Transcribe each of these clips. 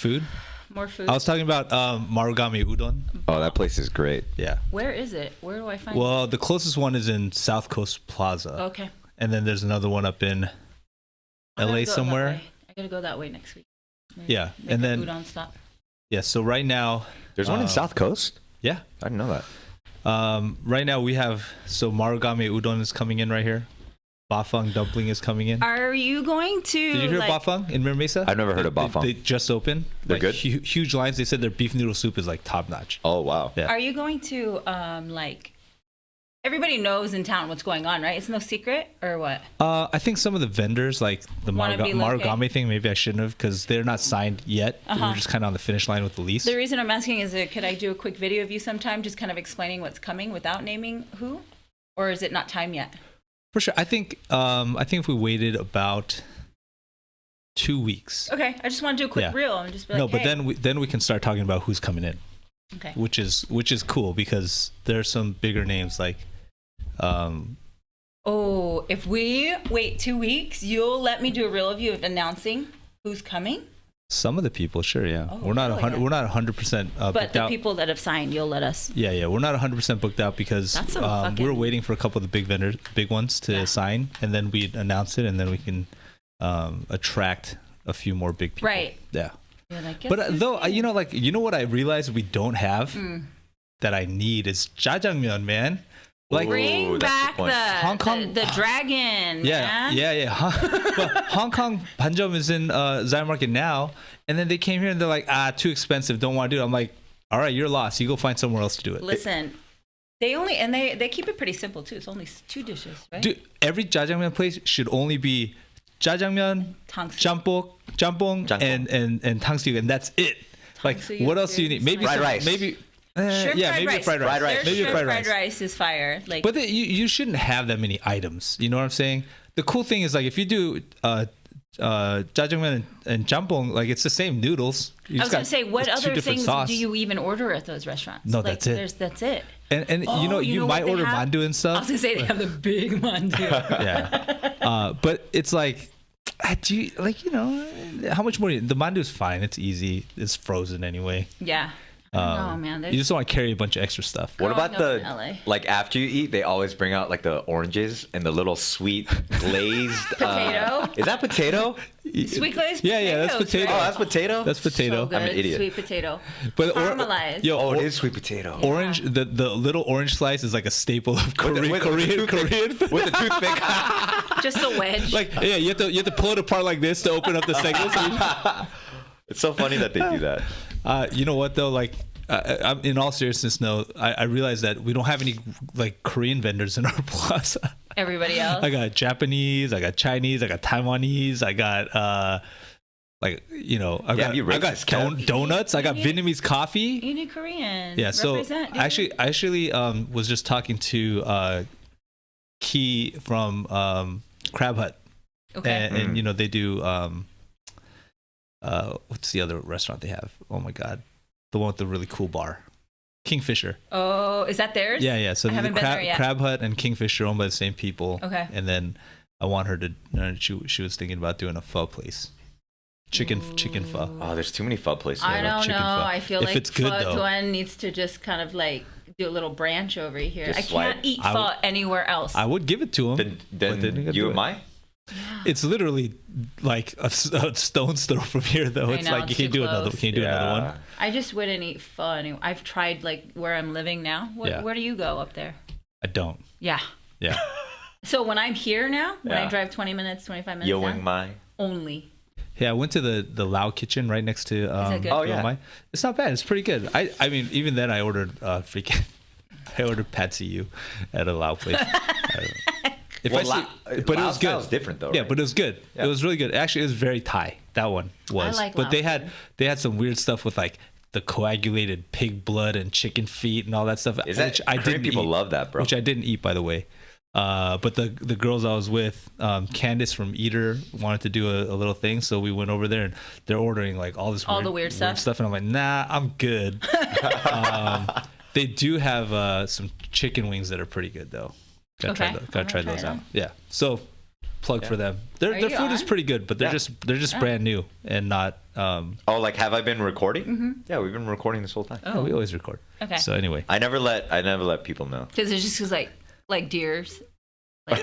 Food? More food. I was talking about Marugame Udon. Oh, that place is great. Yeah. Where is it? Where do I find it? Well, the closest one is in South Coast Plaza. Okay. And then there's another one up in LA somewhere. I gotta go that way next week. Maybe Yeah. make And a then udon stop. yeah, so right now There's one in South Coast? yeah. I didn't know that. Right now we have Marugame Udon is coming in right here. Bafang dumpling is coming in. Are you going to? Did you hear Bafang in Mira Mesa? I've never heard of Bafang. They just opened. They're good? Huge lines. They said their beef noodle soup is like top notch. Oh, wow. Yeah. Are you going to Everybody knows in town what's going on, right? It's no secret, or what? I think some of the vendors, like the Wanna be Marugame thing, maybe I shouldn't have because they're not signed yet. Uh-huh. We're just kind of on the finish line with the lease. The reason I'm asking is, could I do a quick video of you sometime, just kind of explaining what's coming without naming who, or is it not time yet? For sure. I think if we waited about 2 weeks. Okay, I just want to do a quick reel and just be like, no, but hey. then we can start talking about who's coming in. Okay. Which is cool because there's some bigger names like. Oh, if we wait 2 weeks, you'll let me do a reel of you of announcing who's coming? Some of the people, sure, yeah. Oh, we're not really? 100. We're not 100% But booked the out. people that have signed, you'll let us. Yeah, we're not 100% booked out because That's some fucking- we're waiting for a couple of the big ones to sign, and then we announce it, and then we can attract a few more big people. Right. Yeah. You're like, But though, you know what I realized we don't have that I need is jjajangmyeon, man. Like bring that's back the point. Hong Kong- the dragon. man. Yeah. But Hong Kong Banjom is in Zion Market now, and then they came here and they're like, too expensive, don't want to do it. I'm like, all right, you're lost. You go find somewhere else to do it. Listen, they keep it pretty simple too. It's only 2 dishes, right? Dude, every jjajangmyeon place should only be jjajangmyeon, Tangsuk. jampong, and tangsuk, and that's it. Like, Tangsuk what else do you need? Maybe fried rice. Maybe. Shrimp Maybe fried fried rice. Fried rice. Maybe Shrimp fried fried rice. rice is fire. Like, But you shouldn't have that many items. You know what I'm saying? The cool thing is like if you do jjajangmyeon and jampong, like it's the same noodles. You I just was gonna got- say, what it's two other different things sauce. do you even order at those restaurants? No, like, that's it. That's it. And Oh, you know might what they order have? mandu and I stuff. was gonna say they have the big mandu. Yeah. But it's like, do you how much more? The mandu is fine. It's easy. It's frozen anyway. Yeah. No, man. You just want to carry a bunch of extra stuff. What Growing about up in LA. like after you eat, they always bring out like the oranges and the little sweet glazed Potato? Is that potato? Sweet glazed Yeah, that's potatoes, potato. Oh, right? that's potato. That's potato. So good. I'm an idiot. Sweet potato. But Caramelized. Yo, Oh, it is sweet potato. orange. The little orange slice is like a staple of Korean with the Korean food. with the toothpick. Just a wedge. Like, yeah, you have to pull it apart like this to open up the segments. It's so funny that they do that. You know what though? Like, I'm in all seriousness, no. I realize that we don't have any like Korean vendors in our plaza. Everybody else. I got Japanese, I got Chinese, I got Taiwanese, I got I you got racist, Kev. donuts, I got Vietnamese coffee. You need Korean. Yeah, so Represent, dude. I actually was just talking to Key from Crab Hut, Okay. and they do what's the other restaurant they have? Oh my god, the one with the really cool bar, Kingfisher. Oh, is that theirs? Yeah. So I haven't been there yet. Crab Hut and Kingfisher owned by the same people. Okay. And then I want her to. She was thinking about doing a pho place, chicken pho. Oh, there's too many pho places. I don't chicken know. pho. I feel If like it's good, though. Glenn needs to just kind of like do a little branch over here. Just I can't swipe. eat pho anywhere else. I would give it to him. Then but you gotta you do and it. I. It's literally like a stone's throw from here, though. I It's know, like you it's can't too do another. close. Can you do another one? I just wouldn't eat pho anyway. I've tried like where I'm living now. Where do you go up there? I don't. Yeah. Yeah. So when I'm here now, when I Yeah. drive 20 minutes, 25 minutes Yo down, wing my. only. Yeah, I went to the Lao kitchen right next to that good? Oh, yeah. Mai. It's not bad. It's pretty good. I mean, even then I ordered I ordered Pad See Ew at a Lao place. But it was Laos good. style's different though. Yeah, right? but it was good. Yeah. It was really good. Actually, it was very Thai. That one was. like but Lao they food. had some weird stuff with like the coagulated pig blood and chicken feet and all that stuff. Is that which I Korean didn't people eat, love that, bro? Which I didn't eat, by the way. But the girls I was with, Candace from Eater wanted to do a little thing, so we went over there and they're ordering like all the weird stuff? and I'm like, nah, I'm good. They do have some chicken wings that are pretty good though. Gotta Okay. try try those out. them. Yeah. So plug for them. Their you food is on? pretty good, but they're Yeah. just brand new and not Oh, like have I been recording? Mm-hmm. Yeah, we've been recording this whole time. yeah, we always record. Okay. So anyway, I never let people know. Because it's just like deers. Like,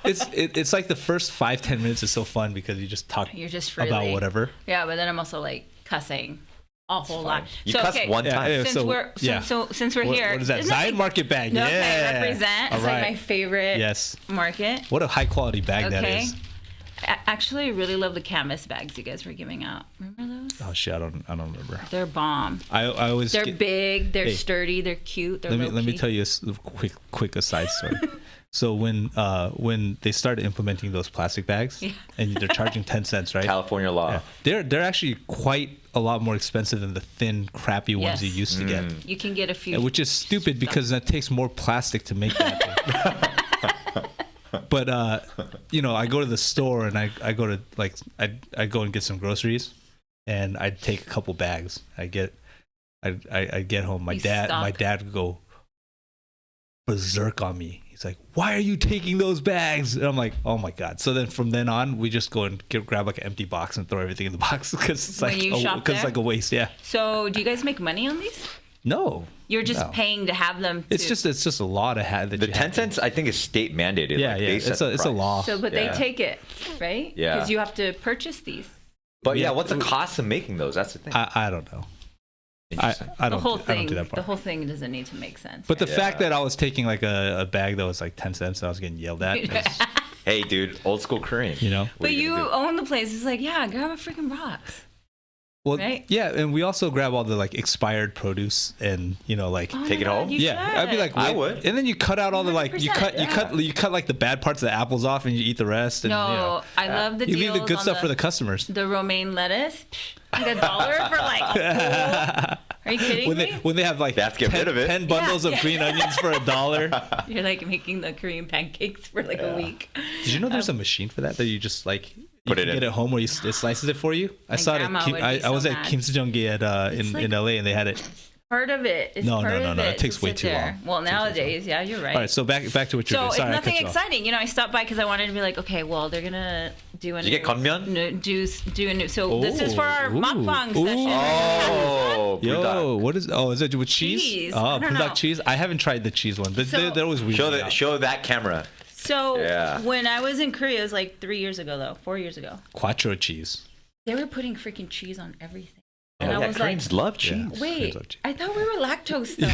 it's like the first 5-10 minutes is so fun because you just talk you're just about freely. whatever. Yeah, but then I'm also like cussing a whole lot. You cuss one time. Yeah, Since we're here, what is that? isn't Zion Market bag. No, Yeah. okay, represent. All It's right. like my favorite Yes. market. What a high quality bag that Okay. is. Actually, I really love the canvas bags you guys were giving out. Remember those? Oh shit, I don't remember. They're bomb. I always They're get- big. They're Hey. sturdy. They're cute. They're let me tell you a quick aside story. So when they started implementing those plastic bags, Yeah. and they're charging 10 cents, right? California law. Yeah. They're actually quite a lot more expensive than the thin, crappy ones Yes. you used to get. You can get a few. Which is stupid because that takes more plastic to make that thing. But I go to the store and I go to I go and get some groceries, and I take a couple bags. I get home. My You dad stock. would go berserk on me. He's like, "Why are you taking those bags?" And I'm like, "Oh my god!" So then from then on, we just go and grab like an empty box and throw everything in the box because it's When like you shop because it's there? like a waste. Yeah. So, do you guys make money on these? No. You're just No. paying to have them. It's just a law to have that. The you 10 have to- cents, I think, is state mandated. Yeah, like, yeah. they set It's the a price. law. So, but Yeah. they take it, right? Yeah. Because you have to purchase these. But yeah, Yeah. what's the cost of making those? That's the thing. I don't know. Interesting. I The don't. whole I don't thing. do that part. The whole thing doesn't need to make sense. But the Yeah. fact that I was taking like a bag that was like 10 cents and I was getting yelled at, is, Hey, dude, old school Korean. you know. What But are you gonna do? own the place. It's like, yeah, grab a freaking box. Well, Right? yeah, and we also grab all the like expired produce and like. Oh Take my it home? God, you Yeah, I'd be should. like, I wait. would. And then you cut out all the like, you 100%, cut like the bad parts of the apples off, and you eat the rest. And, No, I love the you deals leave the good on stuff for the customers. the romaine lettuce. Like $1 for like a full. Are you kidding When me? they have like They have to get rid of it. 10 bundles Yeah. of green onions for $1. You're like making the Korean pancakes for like a week. Did you know there's a machine for that you just like Put you it can in. get it home where it slices it for you? I My saw it. grandma would be I was so at mad. Kim Sejonggi at It's like- in LA, and they had it. Part of it is No, part no, of no, it. it takes to way sit too there. long. Well, nowadays, yeah, you're right. All right, so back to what you're So doing. it's Sorry, I nothing cut you off. exciting. I stopped by because I wanted to be like, okay, well, they're gonna do a Did you get konmyeon? do a new. So this is for our Ooh, mukbang ooh. session. Oh, Yo, brutal. what is? Oh, is it with cheese? Cheese. Oh, I don't know. bulldog cheese. I haven't tried the cheese one. So- They're always weird. Show that camera. So Yeah. when I was in Korea, it was like 4 years ago. Quattro cheese. They were putting freaking cheese on everything. Oh, And I yeah, was Koreans love cheese. Yeah. wait, Koreans I thought we were lactose though.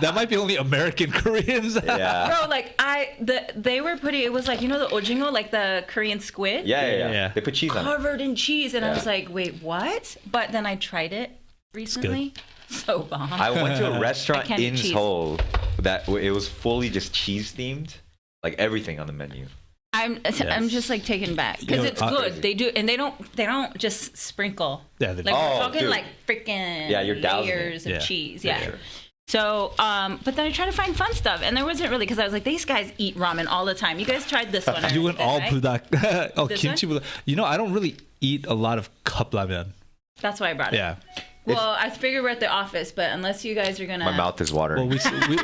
That might be only American Koreans. Yeah. Bro, like they were putting, it was like, you know, the ojingo, like the Korean squid, Yeah. They put cheese on it. covered in cheese, and I Yeah. was like, wait, what? But then I tried it recently. So bomb. I went to a restaurant can't eat in cheese. Seoul that it was fully just cheese themed, like everything on the menu. I'm just like taken back because You know, it's good. crazy. They do, and they don't just sprinkle. Yeah, they- Like Oh, we're talking dude. like freaking Yeah, you're dousing it. layers of Yeah. cheese. For Yeah. sure. So, but then I tried to find fun stuff, and there wasn't really because I was like, these guys eat ramen all the time. You guys tried this one. You went all right? buldak. Oh, This kimchi buldak. You know, I don't really eat a lot of cup ramen. That's why I brought it. Yeah. Well, I figured we're at the office, but unless you guys are gonna, My mouth is watering. Well,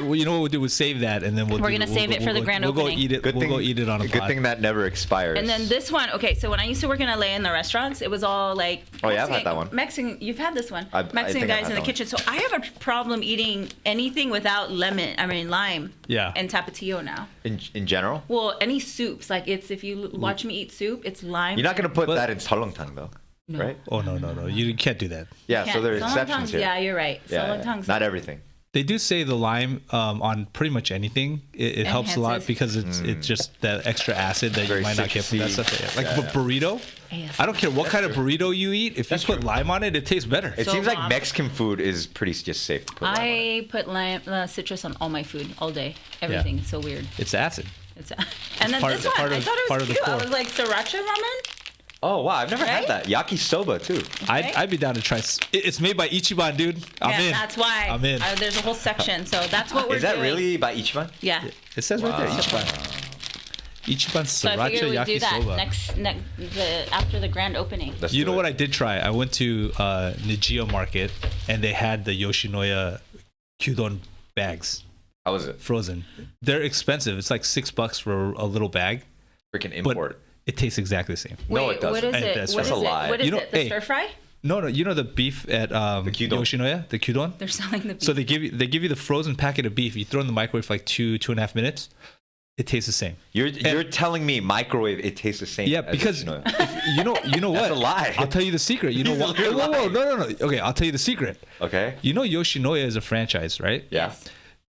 we you know what we'll do? We'll save that, and then we'll We're gonna save it for the grand We'll opening. go eat it. Good We'll thing, go eat it on a good pod. thing that never expires. And then this one, okay. So when I used to work in LA in the restaurants, it was all like, Oh, yeah, I've had that one. Mexican. You've had this one. I Mexican think I've guys had in the that kitchen. So I have a problem eating anything without lime. Yeah. And tapatio now. in general, Well, any soups, like it's if you watch me eat soup, it's lime. you're not gonna put But- that in seolleongtang though, No. right? Oh no. You can't do that. Yeah, so there are exceptions here. Yeah, you're right. Yeah, Seolongtang's not everything. They do say the lime on pretty much anything. It helps a lot Enhances. because it's just that extra acid that Very you might not get from that citrusy. stuff. Like Yeah. burrito. Yes. I don't care what kind of burrito you eat. If you That's put true. lime on it, it tastes better. It So seems like bomb. Mexican food is pretty just safe to put lime on it. I put lime, citrus on all my food all day. Everything. It's so weird. It's acid. It's, and then part this of- one, part I of- thought it part was of the cute. I core. was like, sriracha ramen? Oh wow, I've never Right? had that. Yakisoba too. I'd be down to try. It's made by Ichiban, dude. I'm Yeah, in. that's why. I'm in. There's a whole section. So that's what we're Is that doing. really by Ichiban? Yeah. It says right there, Ichiban. Ichiban So I sriracha figured we'd do that yakisoba. after the grand opening. Let's You do know it. what I did try? I went to Nijio Market and they had the Yoshinoya Kyudon bags How was it? frozen. They're expensive. It's like $6 for a little bag. Freaking But import. It tastes exactly the same. No, Wait, it doesn't. what is It it? does. What That's is a lie. it? What is You know, it? The hey. stir fry? No, you know the beef at kyudon. Yoshinoya, the kyudon. They're selling the beef. So they give you the frozen packet of beef. You throw it in the microwave for like 2.5 minutes. It tastes the same. You're telling me microwave it tastes the same? Yeah, as because Yoshinoya. you know what? That's a lie. I'll tell you the secret. You know He's what? literally Whoa, lying. no. Okay, I'll tell you the secret. Okay. You know Yoshinoya is a franchise, right? Yeah. Yes.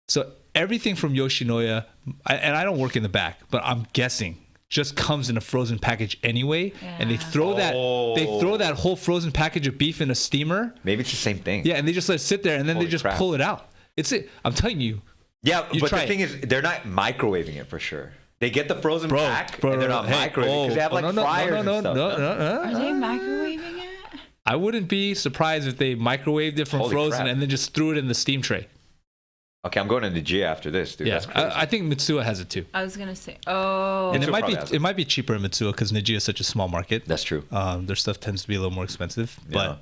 So everything from Yoshinoya, and I don't work in the back, but I'm guessing just comes in a frozen package anyway, and they Yeah. throw that whole frozen package of beef in a steamer. Maybe it's the same thing. Yeah, and they just let it sit there, and then Holy they just crap. pull it out. I'm telling you. Yeah, You but try the it. thing is, they're not microwaving it for sure. They get the frozen pack, and they're not hey, microwaving because they have like fryers no, and stuff. Are they microwaving it? I wouldn't be surprised if they microwaved it from Holy frozen crap. and then just threw it in the steam tray. Okay, I'm going to Nijiya after this, dude. Yeah, That's crazy. I think Mitsuya has it too. I was gonna say. Oh. And Mitsuya probably has it. it might be cheaper in Mitsuya because Nijiya is such a small market. That's true. Their stuff tends to be a little more expensive. Yeah.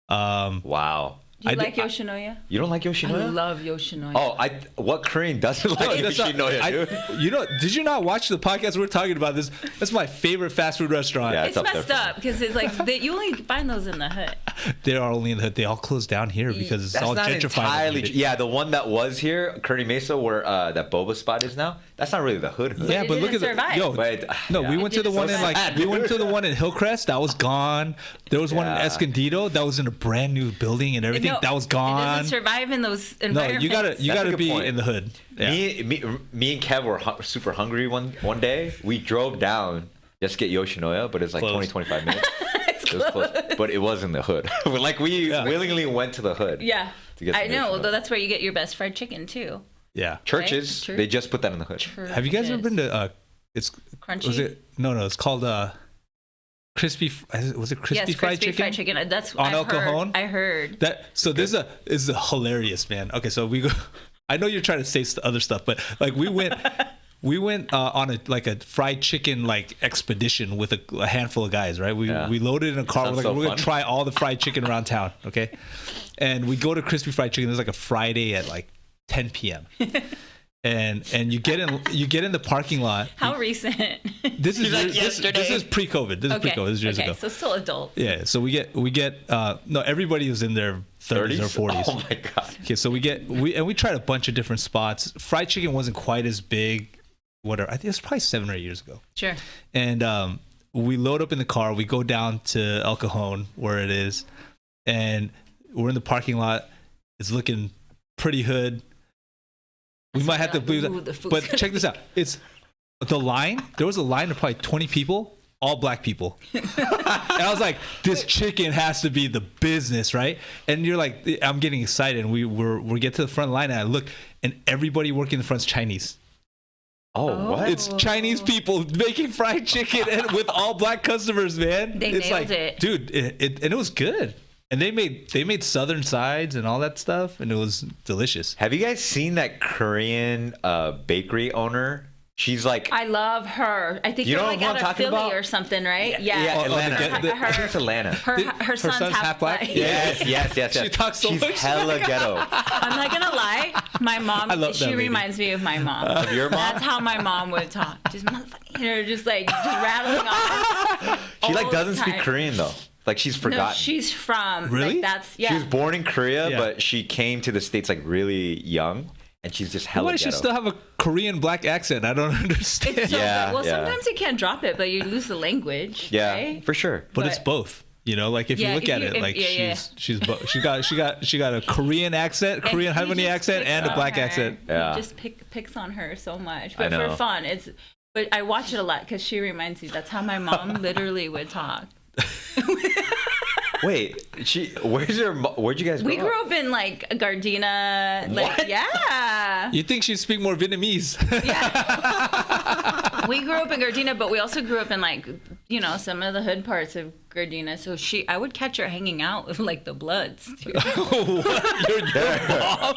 But Wow. You I like did- Yoshinoya? You don't like I Yoshinoya? love Yoshinoya. Oh, what Korean doesn't like that's not- Yoshinoya, dude? you know, did you not watch the podcast we're talking about this? That's my favorite fast food restaurant. Yeah. It's up there messed for me. up because it's like you only find those in the hood. They are only in the hood. They all closed down here because it's That's all not gentrified. entirely true. Yeah, the one that was here, Kearney Mesa, where that boba spot is now, that's not really the hood. Yeah, it but look at didn't the survive. But, no. yeah. We went to the didn't one in survive. we went to the one in Hillcrest. That was gone. There was one in Yeah. Escondido that was in a brand new building and everything. No, that was It gone. doesn't survive in those No, environments. you gotta That's a good be point. in the hood. Yeah. Me and Kev were super hungry one day. We drove down just to get Yoshinoya, but it's like Close. 20-25 minutes. It was close, but it was in the hood. Like we willingly went to the hood. Yeah. To get I some know. Yoshinoya. Although that's where you get your best fried chicken too. Yeah. Churches, Right? they just put that in the hood. Have you guys ever been to it's Crunchy? was it no it's called crispy was it crispy Yes, fried crispy chicken? fried chicken. That's On I've El heard. Cajon? I heard. That so this is a hilarious, man. Okay, so we go. I know you're trying to say other stuff, but like we went on a fried chicken like expedition with a handful of guys, right? We loaded in a car. Sounds We're like so we're gonna fun. try all the fried chicken around town, okay? And we go to Crispy Fried Chicken. There's like a Friday at like 10 p.m. and you get in the parking lot. How recent? This is Like this yesterday. is pre-COVID. This is pre-COVID. This is years ago. So still adult. Yeah, so we get no, everybody was in their 30s or 40s. Oh my god. Okay, so we tried a bunch of different spots. Fried chicken wasn't quite as big. Whatever, I think it was probably 7 or 8 years ago. Sure. And we load up in the car. We go down to El Cajon where it is, and we're in the parking lot. It's looking pretty hood. We might have to believe Ooh, that. the food's But gonna check this out. It's the line. There was a line of probably 20 people, all black people. And I was like, this chicken has to be the business, right? And you're like, I'm getting excited. And we get to the front line, and I look, and everybody working in the front's Chinese. Oh, what? It's Chinese people making fried chicken and with all black customers, man. They it's nailed like, it. dude. And it was good. And they made southern sides and all that stuff, and it was delicious. Have you guys seen that Korean bakery owner? She's like, I love her. I think You you're know like what I'm out of talking Philly about? or something, right? yeah, Atlanta. the- I think it's Atlanta. Her son's half black. Yes. She talks so She's much. hella ghetto. I'm not gonna lie. My mom, I love that she lady. reminds me of my mom. Of your mom? That's how my mom would talk. Just motherfucking, just rattling on. She like all doesn't the speak time. Korean though. Like she's forgotten. No, she's from. Really? Like, that's She was born in Korea, Yeah. but she came to the States like really young, and she's just hella Why does she ghetto. still have a Korean black accent? I don't understand. It's so Yeah, good. Well, yeah. sometimes you can't drop it, but you lose the language. Yeah, right? for sure. But it's But- both. You know, like if Yeah, you look if at you- it, if- like yeah, she got a Korean accent, Korean he Haibani just accent, picks and a on black her. accent. Yeah. He just picks on her so much, I but know. for fun. But I watch it a lot because she reminds me. That's how my mom literally would talk. Wait, where'd you guys We grow grew up in like Gardena, like What? yeah. You think she'd speak more Vietnamese? We grew up in Gardena, but we also grew up in like some of the hood parts of Gardena. So I would catch her hanging out with like the Bloods. Too. What? Your mom?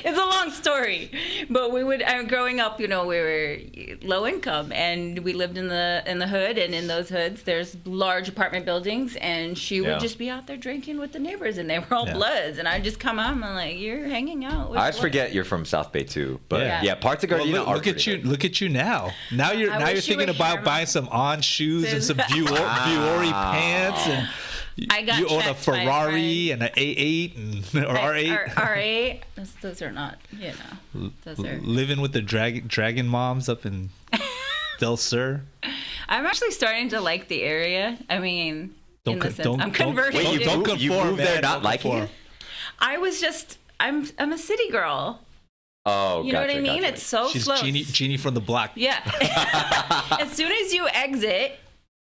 It's a long story, but we would. Growing up, we were low income, and we lived in the hood, and in those hoods, there's large apartment buildings, and she would just be out there drinking with the neighbors, and they were all Bloods, and I'd just come out, and I'm like, you're hanging out with I always Bloods. forget you're from South Bay too, but yeah, parts of Well, Gardena are look at you! Look at you now. Now you're wish you thinking would about hear buying some On shoes and some Vuori pants, and I got you own a checked by Ferrari and an A8 and or R8. R8. Those are not, those are. Living with the dragon moms up in Del Sur. I'm actually starting to like the area. I mean, I'm converting. Wait, don't you conform, moved there man. not Don't liking conform. it? I was just, I'm a city girl. Oh, You know what I mean? It's so She's close. Jeannie from the block. Yeah. As soon as you exit,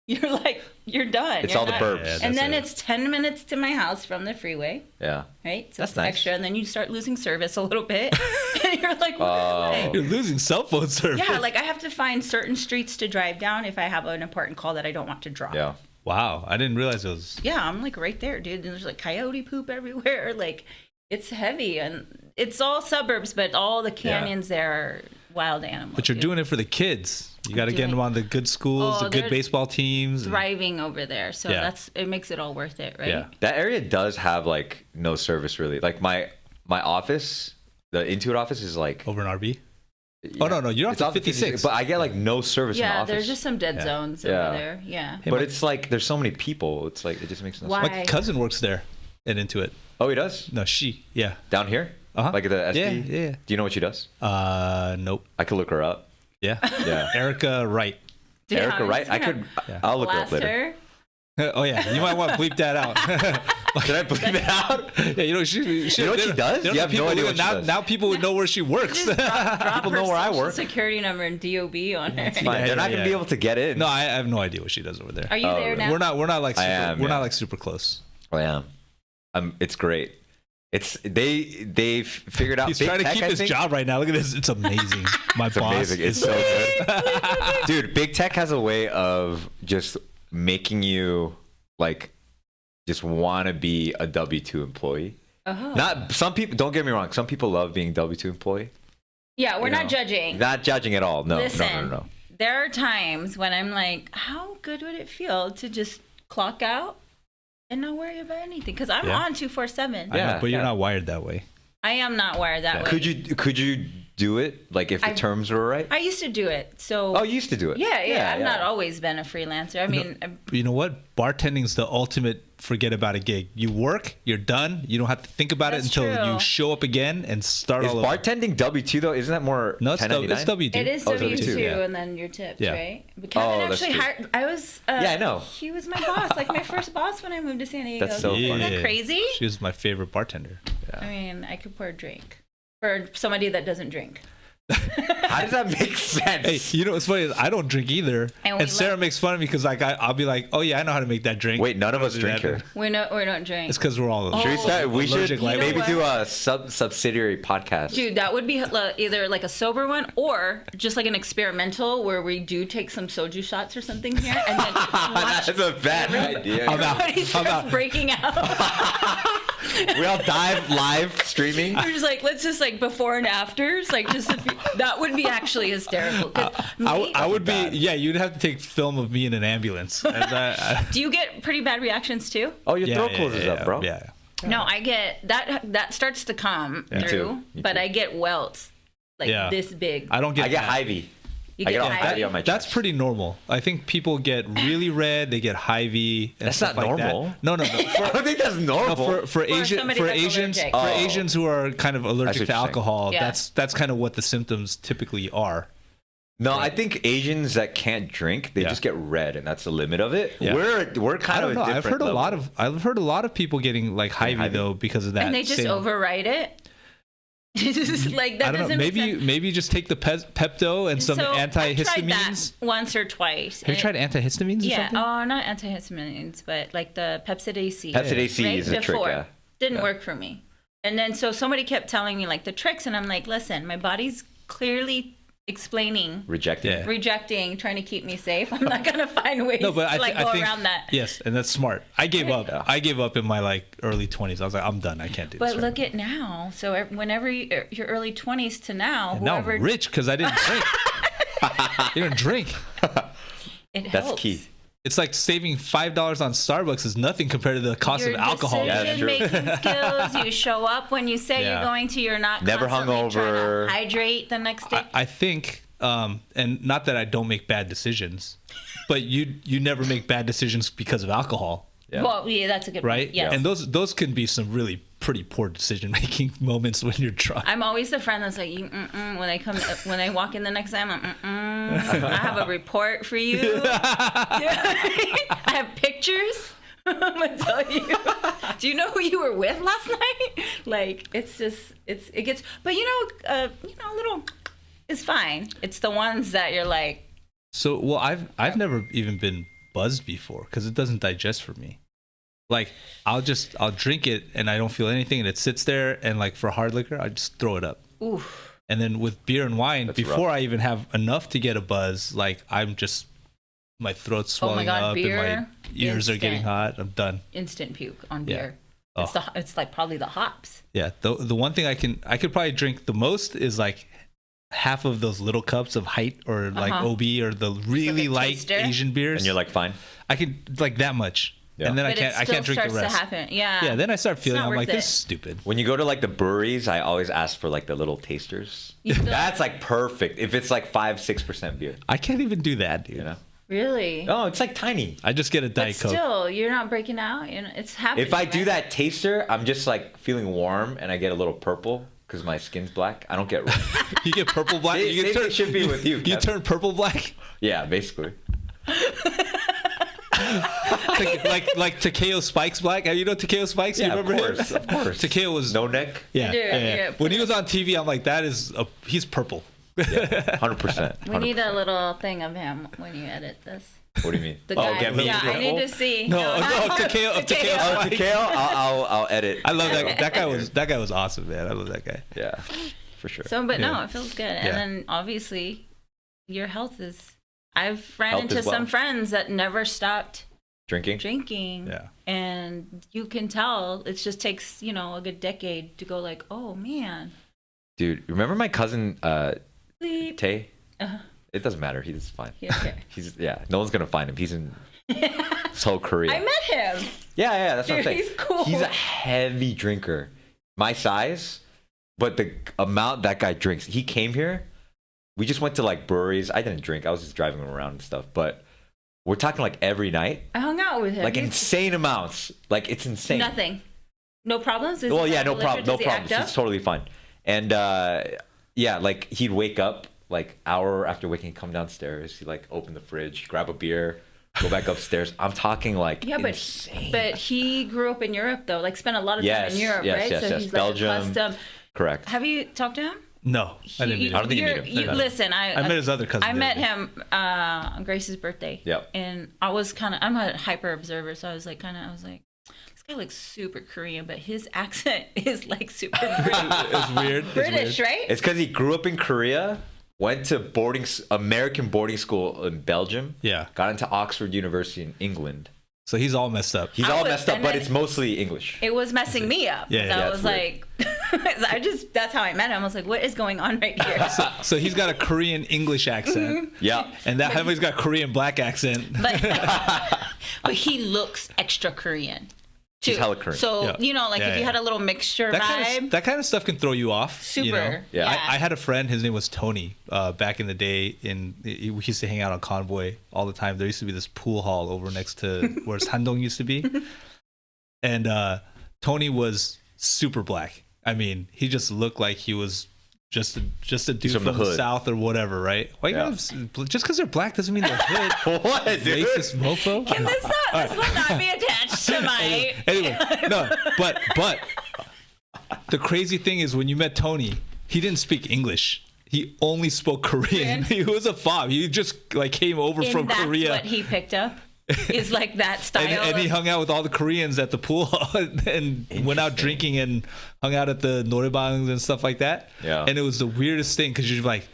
you're done. It's You're all the not- burbs. Yeah, and that's then it. it's 10 minutes to my house from the freeway, Yeah. right? So That's it's nice. extra, and then you start losing service a little bit. And you're like, what the You're heck? losing cell phone service. Yeah, like I have to find certain streets to drive down if I have an important call that I don't want to drop. Yeah. Wow, I didn't realize it was. Yeah, I'm like right there, dude. There's like coyote poop everywhere. Like it's heavy, and it's all suburbs, but all the canyons there are wild animals. But you're doing it for the kids. You got to get doing- them on the good schools, Oh, the good they're baseball teams. and- thriving over there, so Yeah. it makes it all worth it, right? Yeah. That area does have like no service really. Like my office, the Intuit office is like. Over in RB. Oh, no, you're off it's the off the 56. But I get like no service in the Yeah, office. there's just some dead Yeah. zones Yeah. over there. Yeah. Hey, But my- it's like there's so many people. It's like it just makes no Why? sense. My cousin works there and Intuit. Oh, he does? No, she. Yeah. Down here? Uh-huh. Like at the SD? Yeah. Do you know what she does? Nope. I could look her up. Yeah. Yeah. Erica Wright. Damn, Erica, right? I yeah. could. Yeah. I'll look her up Blast later. her. Oh yeah, you might want to bleep that out. Did I bleep it out? Yeah, you know she. You know what she does? You have no idea what she now, does. Now people would know where she works. Just drop People her know where I social work. security number and DOB on her. Fine. Yeah, They're not yeah, gonna be yeah. able to get in. No, I have no idea what she does over there. Are you there now? We're not like I super, am, we're yeah. not like super close. I am. It's great. It's they've figured out. He's Big trying to Tech, keep I his think. job right now. Look at this. It's amazing. My It's boss amazing. It's is so good. Dude, Big Tech has a way of just making you like just want to be a W-2 employee. Oh. Not some people. Don't get me wrong. Some people love being W-2 employee. Yeah, we're You not know, judging. Not judging at all. No, Listen, no. there are times when I'm like, how good would it feel to just clock out and not worry about anything? Because I'm Yeah. on 24/7. I know, Yeah, but you're yeah. not wired that way. I am not wired that way. Could you do it like if the terms were right? I used to do it. So Oh, you used to do it. yeah. I've not always been a freelancer. I mean, You know what? Bartending's the ultimate forget about a gig. You work, you're done. You don't have to think about That's it until true. you show up again and start Is all over. bartending W-2 though? Isn't that more No, it's 1099? W2. it is Oh, it's W2 W2, yeah. and then your tips, Yeah. right? But Kevin that's actually true. hired. I was. Yeah, I know. He was my boss, like my first boss when I moved to San Diego. That's so Isn't funny. that crazy? She was my favorite bartender. I mean, I could pour a drink for somebody that doesn't drink. How does that make sense? Hey, you know what's funny is I don't drink either, And we and Sarah love- makes fun of me because like I'll be like, oh yeah, I know how to make that drink. Wait, none of us Do drink that. here. We don't drink. It's because we're all. Should we start? We should allergic like- maybe what? do a subsidiary podcast. Dude, that would be either like a sober one or just like an experimental where we do take some soju shots or something here and then watch That's a bad idea. I'm out. everybody I'm starts out. breaking out. We all dive live streaming. We're just like, let's just like before and afters, like just that would be actually hysterical. 'Cause I would be. bad. Yeah, you'd have to take film of me in an ambulance. And do you get pretty bad reactions too? Oh, your throat closes up, bro. Yeah. No, I get that starts to come Me through, too. Me but too. I get welts like Yeah. this big. I don't get. I get that. Hy-Vee. You I get all high- Hy-Vee on my chest. That's pretty normal. I think people get really red. They get Hy-Vee. And That's stuff not like that. normal. No. I don't think that's normal. For Asian somebody for that's Asians allergic. for Oh. Asians who are kind of I see allergic what to you're saying. alcohol, Yeah. that's kind of what the symptoms typically are. No, I think Asians that can't drink, they Yeah. just get red, and that's the limit of it. Yeah. We're I kind of don't know. a I've different heard a lot level. of people getting like Hy-Vee Hy-Vee. though because of that. and they just same- override it. Like that I don't doesn't know. make sense. Maybe just take the Pepto and some So, I tried antihistamines. that once or twice. Have you tried antihistamines or Yeah. something? Oh, not antihistamines, but like the Pepsid AC. Pepsid AC right is a trick. before. Yeah. Didn't Yeah. work for me. And then so somebody kept telling me like the tricks, and I'm like, listen, my body's clearly explaining, rejecting, trying to keep me safe. I'm not gonna find ways to go around that. Yes, and that's smart. I gave up. Yeah. I gave up in my like early 20s. I was like, I'm done. I can't do this. But look at now. So whenever your early 20s to now, and now whoever I'm rich because I didn't drink. You don't drink. It helps. That's key. It's like saving $5 on Starbucks is nothing compared to the cost of alcohol. Yeah, that's true. Decision-making skills. You show up when you say you're going to. You're not never constantly hungover. trying to hydrate the next day. I think, and not that I don't make bad decisions, but you never make bad decisions because of alcohol. Yeah. Well, yeah, that's a good right? point. Yes. And those can be some really pretty poor decision-making moments when you're drunk. I'm always the friend that's like, when I walk in the next day, I'm like, I have a report for you. I have pictures. I'm gonna tell you. Do you know who you were with last night? Like, it gets, but little, it's fine. It's the ones that you're like. So, well, I've never even been buzzed before because it doesn't digest for me. Like, I'll drink it and I don't feel anything and it sits there, and like for hard liquor, I just throw it up. Oof. And then with beer and wine, That's before rough. I even have enough to get a buzz, like my throat's swelling up and my ears are getting hot. I'm done. Instant puke on beer. Oh. It's like probably the hops. Yeah. The one thing I could probably drink the most is like half of those little cups of Height or like OB or the really light taster. Asian beers. And you're like, fine. I could like that much. Yeah. And then I can't drink the rest. To happen. Yeah. Yeah, then I start feeling, I'm like, this is it. stupid. When you go to like the breweries, I always ask for like the little tasters. That's like perfect. If it's like 5-6% beer. I can't even do that, dude. You know? Really? Oh, it's like tiny. I just get a Diet Coke. Still, you're not breaking out. It's happening. If I do that taster, I'm just like feeling warm and I get a little purple because my skin's black. I don't get red. You get purple black? It should be with you, You Kevin. turn purple black? Yeah, basically. like Takeo Spikes black. You know Takeo Spikes? Yeah, you remember of course. Takeo was no neck. Yeah, Yeah. When he was on TV, I'm like, he's purple. Yeah, 100%. We need a little thing of him when you edit this. What do you mean? The guy. get me. Yeah, I need to see. No, Takeo. Takeo. Oh, Takeo, I'll edit. I love that. That guy was awesome, man. I love that guy. Yeah, for sure. So, but Yeah. no, it feels good. And Yeah. then obviously, your health is. I've ran Health into as well. some friends that never stopped Drinking. Yeah. And you can tell it just takes a good decade to go like, oh man. Dude, remember my cousin Bleep. Tay? Uh-huh. It doesn't matter. He's fine. Okay. No one's gonna find him. He's in Seoul, Korea. I met him. Yeah, that's what I'm Dude, saying. he's cool. He's a heavy drinker, my size, but the amount that guy drinks. He came here. We just went to like breweries. I didn't drink. I was just driving him around and stuff. But we're talking like every night, I hung out with him. like insane amounts. Like it's insane. Nothing. No problems? Well, yeah, no problem. No Does he problems. act up? He's totally fine. And yeah, like he'd wake up like hour after waking, come downstairs. He'd like open the fridge, grab a beer, go back upstairs. I'm talking like insane. But he grew up in Europe though, like spent a lot of time in Europe, right? Yes, so yes. he's Belgium. like accustomed. Correct. Have you talked to him? No, I didn't meet him. I don't think you meet him. Listen, I met his other cousin. I met him on Grace's birthday. Yep. And I'm a hyper observer, so I was like, this guy looks super Korean, but his accent is like super It's weird. British, right? It's because he grew up in Korea, went to American boarding school in Belgium. Yeah. Got into Oxford University in England. So he's all messed up. He's all messed up, but it's mostly English. It was messing me up. Yeah, So I that's was like, that's how I met him. I was like, what is going on right here? So he's got a Korean English accent. Yeah. And that he's got a Korean black accent. But he looks extra Korean. Too. He's hella Korean. So, if you had a little mixture vibe. That kind of stuff can throw you off. Super. You know? Yeah. I had a friend, his name was Tony, back in the day. We used to hang out on Convoy all the time. There used to be this pool hall over next to where Sandong used to be. And Tony was super black. I mean, he just looked like he was just a dude from the South or whatever, right? Just because they're black doesn't mean they're hood. What, dude? Racist mofo. Can this will not be attached to my... Anyway, no, but the crazy thing is when you met Tony, he didn't speak English. He only spoke Korean. He was a fob. He just like came over from Korea. That's what he picked up. Is like that style. And he hung out with all the Koreans at the pool and went out drinking and hung out at the norebangs and stuff like that. Yeah. And it was the weirdest thing because you're like,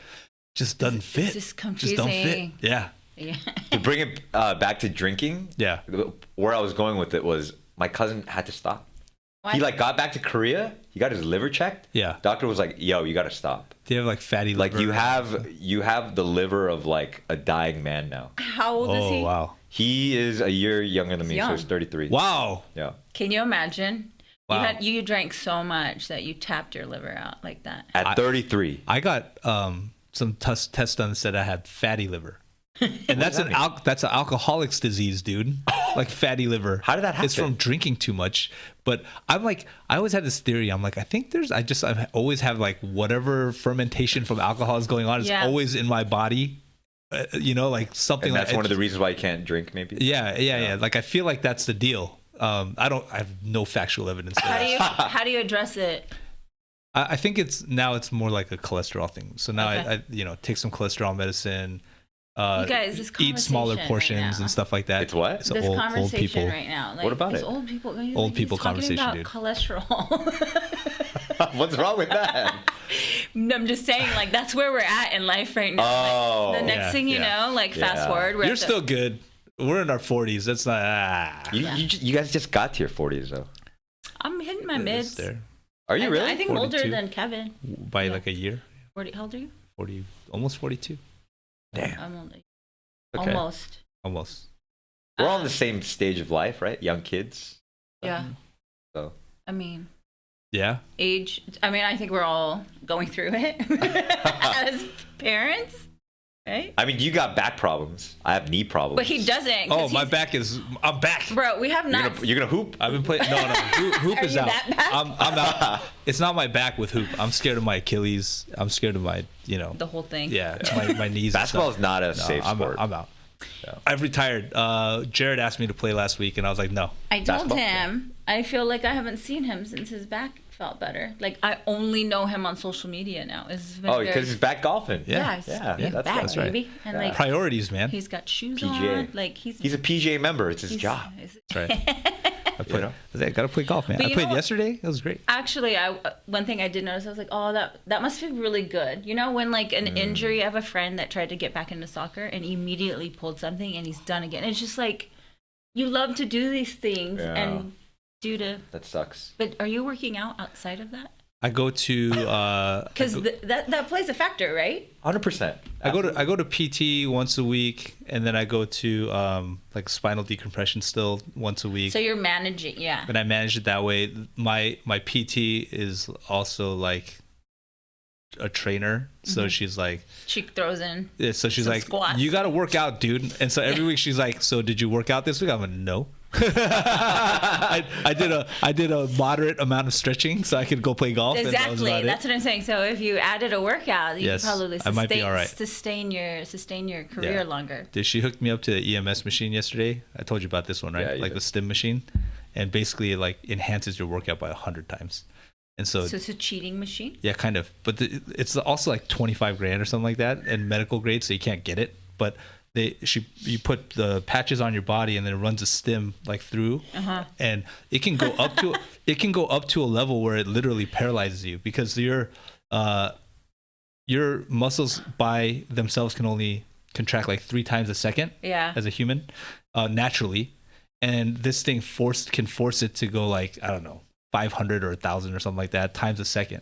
just doesn't fit. It's just confusing. Just don't fit. Yeah. To bring it back to drinking, Yeah. where I was going with it was my cousin had to stop. What? He like got back to Korea. He got his liver checked. Yeah. Doctor was like, "Yo, you got to stop. Do you have like fatty liver? Like you have the liver of like a dying man now." How old is he? Oh wow. He is a year younger than me, so young. he's 33. Wow. Yeah. Can you imagine? Wow. You drank so much that you tapped your liver out like that. At 33. I got some tests done that said I had fatty liver. And that's an alcoholic's disease, dude. Like fatty liver. How did that happen? It's from drinking too much. But I'm like, I always had this theory. I'm like, I think I always have like whatever fermentation from alcohol is going on is always in my body. Like something. And that's like one of the reasons why you can't drink, maybe. Yeah. Like I feel like that's the deal. I have no factual evidence. How do you address it? I think it's more like a cholesterol thing. So now I take some cholesterol medicine. You guys, this eat smaller conversation portions right now. and stuff like that. It's what? So This old conversation people. right now. Like, What about it's it? Old people. Old people he's talking conversation, about dude. cholesterol. What's wrong with that? I'm just saying, like, that's where we're at in life right now. Oh. Like, the next thing you know, like, fast forward. You're still good. We're in our 40s. That's not. You guys just got to your 40s, though. I'm hitting my mids. There. Are you really? I think 42? older than Kevin. By like a year. 40. How old are you? 40, almost 42. Damn. I'm older. Okay. Almost. We're all in the same stage of life, right? Young kids. Yeah. So. I mean. Yeah. Age. I mean, I think we're all going through it as parents, right? I mean, you got back problems. I have knee problems. But he doesn't. Oh, my back is. I'm back. Bro, we have not. You're gonna hoop. I've been playing. No. Hoop Are is you out. that bad? I'm out. It's not my back with hoop. I'm scared of my Achilles. I'm scared of my, the whole thing. Yeah, my knees. Basketball is not a safe sport. I'm out. Yeah. I've retired. Jared asked me to play last week, and I was like, no. I told him I feel like I haven't seen him since his back felt better. Like, I only know him on social media now. Because he's back golfing. Yeah. He's that's back, right. baby. And like, priorities, man. he's got shoes PGA. on. Like He's a PGA member. It's his job. That's right. I gotta play golf, man. But I you played know, yesterday. It was great. Actually, one thing I did notice, I was like, oh, that must feel really good. You know, when like an injury, I have a friend that tried to get back into soccer and immediately pulled something and he's done again. It's just like, you love to do these things and That sucks. But are you working out outside of that? I go to because that plays a factor, right? 100%. I go to PT once a week, and then I go to like spinal decompression still once a week. So you're managing, and I manage it that way. My PT is also like a trainer, so she's like, she throws in. Yeah, so she's like, squats. You got to work out, dude. And so every week she's like, so did you work out this week? I'm like, no. I did a moderate amount of stretching so I could go play golf. Exactly, and that's what I'm saying. So if you added a workout, you could probably I might be all right. sustain your career longer. Did she hook me up to the EMS machine yesterday? I told you about this one, right? Like the stim machine, and basically it like enhances your workout by 100 times. And so it's a cheating machine. Yeah, kind of. But it's also like $25,000 or something like that, and medical grade, so you can't get it. But you put the patches on your body and then it runs a stim like through, and it can go up to a level where it literally paralyzes you because your muscles by themselves can only contract like 3 times a second as a human naturally, and this thing can force it to go like, I don't know, 500 or 1,000 or something like that times a second.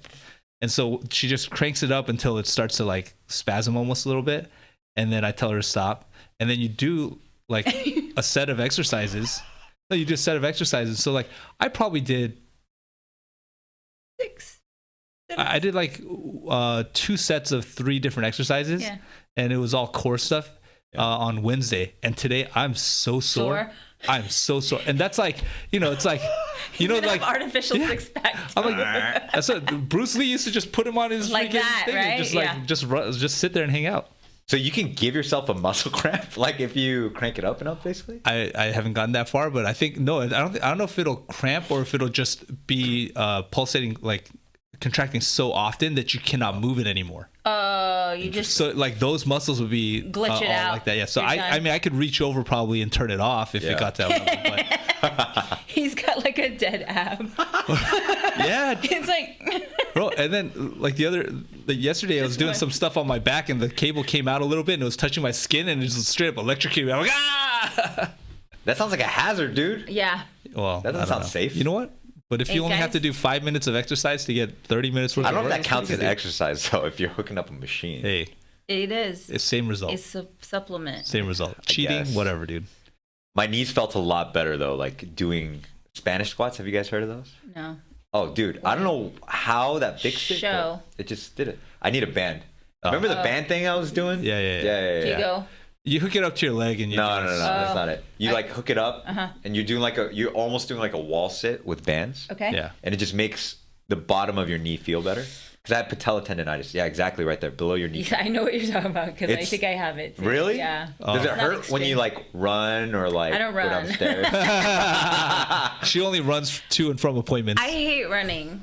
And so she just cranks it up until it starts to like spasm almost a little bit. And then I tell her to stop. And then you do like a set of exercises. No, you do a set of exercises. So like I probably did 6. I did like 2 sets of 3 different exercises. Yeah. And it was all core stuff on Wednesday. And today I'm so sore. I'm so sore. And that's like, it's like, like artificial six pack. I'm like, that's what Bruce Lee used to just put him on his like that, thing right? and just sit there and hang out. So you can give yourself a muscle cramp, like if you crank it up and up, basically. I haven't gotten that far, but I think I don't know if it'll cramp or if it'll just be pulsating, like contracting so often that you cannot move it anymore. So like those muscles would be glitch it out like that. Yeah. So I mean I could reach over probably and turn it off if it got to that level. But he's got like a dead ab. Yeah. It's like Bro, and then like yesterday I was doing some stuff on my back and the cable came out a little bit and it was touching my skin and it just straight up electrocuted me. I'm like, ah! That sounds like a hazard, dude. Yeah. Well, that doesn't sound safe. You know what? But if you only have to do 5 minutes of exercise to get 30 minutes worth I of don't know work, if that counts as exercise though. If you're hooking up a machine. Hey, it is. It's same result. It's a supplement. Same result. Cheating, guess. whatever, dude. My knees felt a lot better though, like doing Spanish squats. Have you guys heard of those? No. Oh, dude, I don't know how that fixed it. Show. But it just did it. I need a band. Remember the band thing I was doing? Yeah. Do you go? You hook it up to your leg and you. No, that's not it. You like hook it up, and you're doing you're almost doing like a wall sit with bands. Okay. Yeah. And it just makes the bottom of your knee feel better. Because I have patella tendonitis. Yeah, exactly, right there, below your knee. Yeah, I know what you're talking about because I think I have it. Too. Really? Yeah. Does it hurt when you like run or like I don't go run. downstairs? She only runs to and from appointments. I hate running.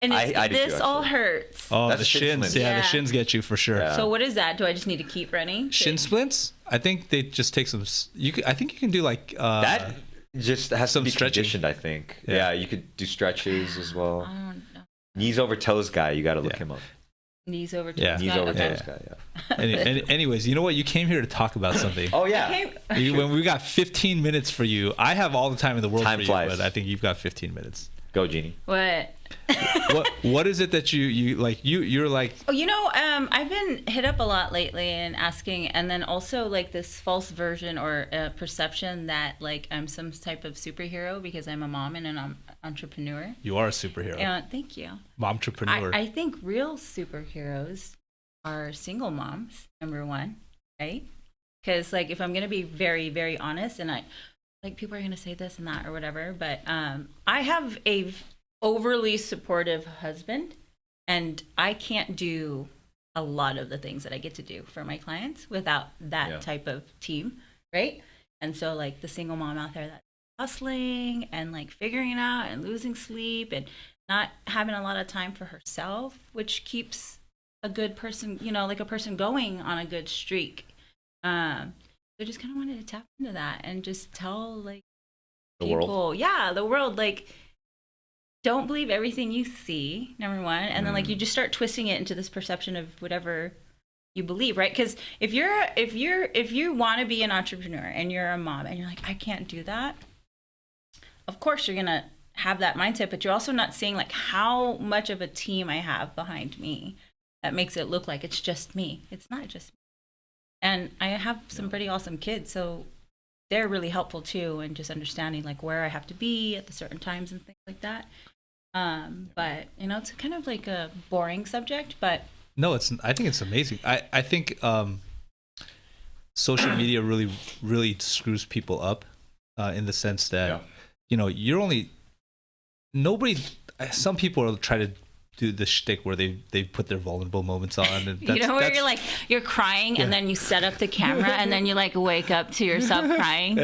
And I do this too, all actually. hurts. Oh, That's the shin shins. splints. Yeah, Yeah. the shins get you for sure. Yeah. So what is that? Do I just need to keep running? Shin splints? I think they just take some. I think you can do like That just has some to be stretching. conditioned, I think. Yeah. Yeah, you could do stretches as well. I don't know. Knees over toes guy, you got to look him up. Knees over toes. Yeah. Knees guy? over Okay. toes guy, yeah. Anyways, you know what? You came here to talk about something. Oh yeah. Okay. When we got 15 minutes for you, I have all the time in the world Time for flies. you, but I think you've got 15 minutes. Go, Jeannie. What? What is it that you like? You're like. Oh, I've been hit up a lot lately and asking, and then also like this false version or perception that like I'm some type of superhero because I'm a mom and an entrepreneur. You are a superhero. Thank you. Momtrepreneur. I think real superheroes are single moms, number one, right? Because like if I'm gonna be very, very honest, and people are gonna say this and that or whatever, but I have a overly supportive husband, and I can't do a lot of the things that I get to do for my clients without that type of team, right? And so like the single mom out there that's hustling and like figuring it out and losing sleep and not having a lot of time for herself, which keeps a good person, like a person going on a good streak. I just kind of wanted to tap into that and just tell like The people, world. the world, like, don't believe everything you see, number one, and then like you just start twisting it into this perception of whatever you believe, right? Because if you want to be an entrepreneur and you're a mom and you're like, I can't do that, of course you're gonna have that mindset, but you're also not seeing like how much of a team I have behind me that makes it look like it's just me. It's not just me. And I have some pretty awesome kids, so they're really helpful too, and just understanding like where I have to be at the certain times and things like that. But it's kind of like a boring subject, but no, I think it's amazing. I think social media really, really screws people up in the sense that you're only some people will try to do the shtick where they put their vulnerable moments on, and where you're like you're crying and then you set up the camera and then you like wake up to yourself crying.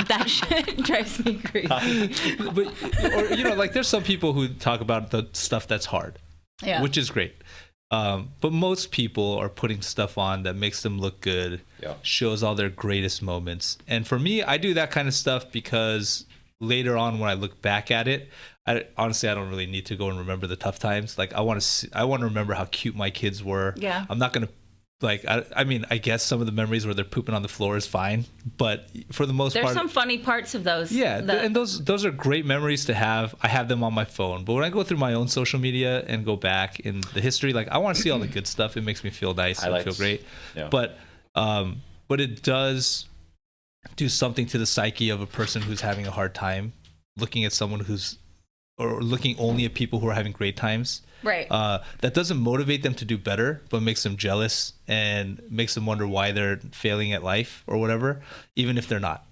That shit drives me crazy. But like there's some people who talk about the stuff that's hard, which is great. But most people are putting stuff on that makes them look good, shows all their greatest moments. And for me, I do that kind of stuff because later on when I look back at it, honestly, I don't really need to go and remember the tough times. Like I want to remember how cute my kids were. Yeah. I'm not going to I mean, I guess some of the memories where they're pooping on the floor is fine, but for the most part, there's some funny parts of those. Yeah, and those are great memories to have. I have them on my phone, but when I go through my own social media and go back in the history, like I want to see all the good stuff. It makes me feel nice and feel great. Yeah. But it does do something to the psyche of a person who's having a hard time, looking at someone or looking only at people who are having great times. Right. That doesn't motivate them to do better, but makes them jealous and makes them wonder why they're failing at life or whatever, even if they're not.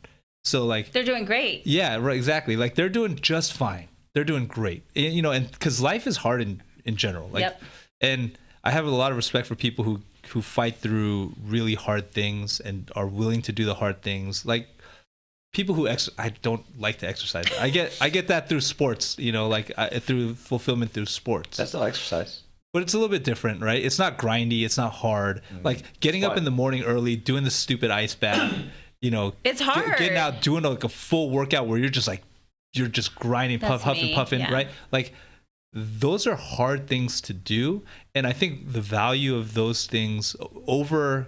So like they're doing great. Yeah, right. Exactly. Like they're doing just fine. They're doing great. And because life is hard in general. Like, and I have a lot of respect for people who fight through really hard things and are willing to do the hard things. Like people who I don't like to exercise. I get that through sports, through fulfillment through sports. That's still exercise. But it's a little bit different, right? It's not grindy. It's not hard. Like getting up in the morning early, doing the stupid ice bath, it's hard. Getting out, doing like a full workout where you're just grinding, huffing, puffing, yeah. right? Like those are hard things to do. And I think the value of those things over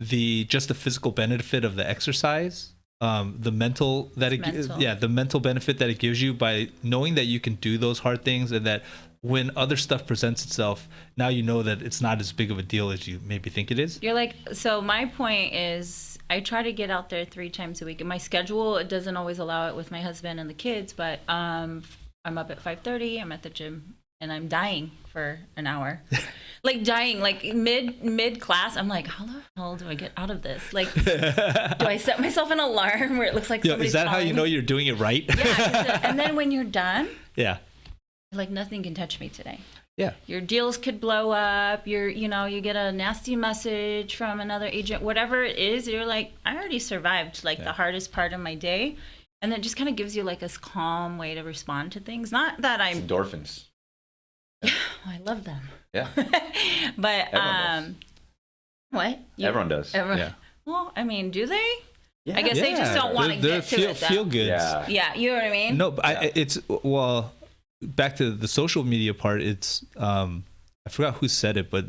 just the physical benefit of the exercise, the mental the mental benefit that it gives you by knowing that you can do those hard things, and that when other stuff presents itself, now you know that it's not as big of a deal as you maybe think it is. You're like, so my point is, I try to get out there 3 times a week. And my schedule, it doesn't always allow it with my husband and the kids, but I'm up at 5:30. I'm at the gym, and I'm dying for an hour. Like dying, like mid class. I'm like, how the hell do I get out of this? Like, do I set myself an alarm where it looks like somebody's is that how you know me? you're doing it right? Yeah. And then when you're done, yeah, like nothing can touch me today. Yeah. Your deals could blow up. You get a nasty message from another agent, whatever it is. You're like, I already survived like the hardest part of my day. And it just kind of gives you like this calm way to respond to things. Not that I'm endorphins. Yeah. I love them. Yeah. But Everyone does. What? Everyone does. Yeah. Well, I mean, do they? Yeah. I guess they just don't want to get to it. Feel good. Yeah. Yeah, you know what I mean? No, but back to the social media part. It's I forgot who said it, but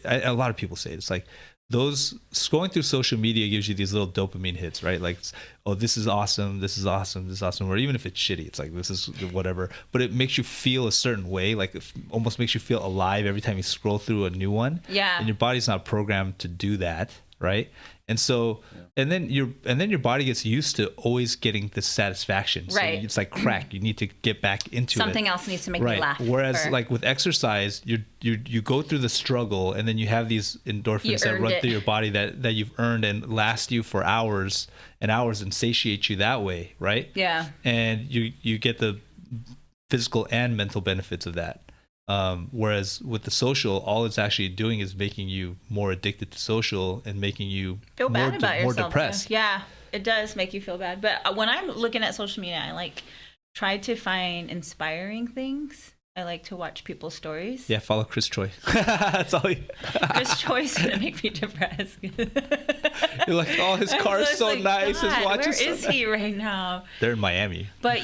a lot of people say it. It's like those scrolling through social media gives you these little dopamine hits, right? Like, oh, this is awesome, this is awesome, this is awesome. Or even if it's shitty, it's like, this is whatever. But it makes you feel a certain way, like it almost makes you feel alive every time you scroll through a new one. Yeah. And your body's not programmed to do that, right? And so, and then your body gets used to always getting this satisfaction. So right. it's like crack. You need to get back into Something it. else needs to make me laugh. Whereas like with exercise, you go through the struggle, and then you have these endorphins that run through your body that you've earned and last you for hours and hours and satiate you that way, right? Yeah. And you get the physical and mental benefits of that. Whereas with the social, all it's actually doing is making you more addicted to social and making you feel bad about more yourself. depressed. Yeah, it does make you feel bad. But when I'm looking at social media, I like try to find inspiring things. I like to watch people's stories. Yeah, follow Chris Choi. That's all. Chris Choi's gonna make me depressed. You're like, oh, his car's so like, nice. His watch where is he right now? They're in Miami. But